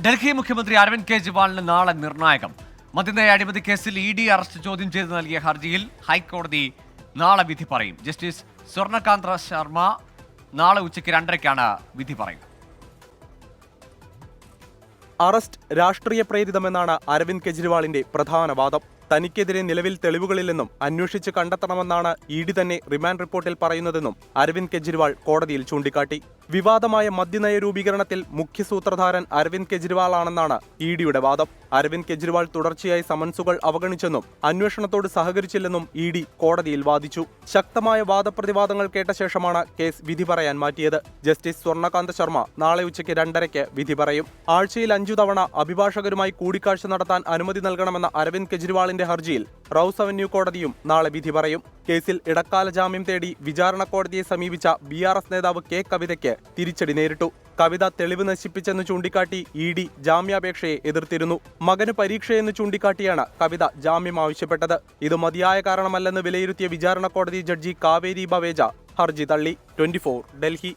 ഡൽഹി മുഖ്യമന്ത്രി അരവിന്ദ് കെജ്രിവാളിന് നാളെ നിർണായകം. മദ്യനയ അഴിമതി കേസിൽ ഇഡി അറസ്റ്റ് ചോദ്യം ചെയ്ത് നൽകിയ ഹർജിയിൽ ഹൈക്കോടതി നാളെ വിധി പറയും. ജസ്റ്റിസ് സ്വർണകാന്ത ശർമ്മ നാളെ ഉച്ചയ്ക്ക് 2:30-ക്കാണ് വിധി പറയുക. അറസ്റ്റ് രാഷ്ട്രീയ പ്രേരിതമെന്നാണ് അരവിന്ദ് കെജ്രിവാളിന്റെ പ്രധാന വാദം. തനിക്കെതിരെ നിലവിൽ തെളിവുകളില്ലെന്നും അന്വേഷിച്ച് കണ്ടെത്തണമെന്നാണ് ഇഡി തന്നെ റിമാൻഡ് റിപ്പോർട്ടിൽ പറയുന്നതെന്നും അരവിന്ദ് കെജ്രിവാൾ കോടതിയിൽ ചൂണ്ടിക്കാട്ടി. വിവാദമായ മദ്യനയ രൂപീകരണത്തിൽ മുഖ്യ സൂത്രധാരൻ അരവിന്ദ് കെജ്രിവാളാണെന്നാണ് ഇഡിയുടെ വാദം. അരവിന്ദ് കെജ്രിവാൾ തുടർച്ചയായി സമൻസുകൾ അവഗണിച്ചെന്നും അന്വേഷണത്തോട് സഹകരിച്ചില്ലെന്നും ഇഡി കോടതിയിൽ വാദിച്ചു. ശക്തമായ വാദപ്രതിവാദങ്ങൾ കേട്ട ശേഷമാണ് കേസ് വിധി പറയാൻ മാറ്റിയത്. ജസ്റ്റിസ് സ്വർണകാന്ത ശർമ്മ നാളെ ഉച്ചയ്ക്ക് 2:30-ക്ക് വിധി പറയും. ആഴ്ചയിൽ 5 തവണ അഭിഭാഷകരുമായി കൂടിക്കാഴ്ച നടത്താൻ അനുമതി നൽകണമെന്ന അരവിന്ദ് കെജ്രിവാളിന്റെ ഹർജിയിൽ റൌസ് അവന്യൂ കോടതിയും നാളെ വിധി പറയും. കേസിൽ ഇടക്കാല ജാമ്യം തേടി വിചാരണ കോടതിയെ സമീപിച്ച BRS നേതാവ് കെ കവിതയ്ക്ക് തിരിച്ചടി നേരിട്ടു. കവിത തെളിവ് നശിപ്പിച്ചെന്ന് ചൂണ്ടിക്കാട്ടി ഇഡി ജാമ്യാപേക്ഷയെ എതിർത്തിരുന്നു. മകന് പരീക്ഷയെന്ന് ചൂണ്ടിക്കാട്ടിയാണ് കവിത ജാമ്യം ആവശ്യപ്പെട്ടത്. ഇത് മതിയായ കാരണമല്ലെന്ന് വിലയിരുത്തിയ വിചാരണ കോടതി ജഡ്ജി കാവേരി ബവേജ ഹർജി തള്ളി. 24 ഡൽഹി.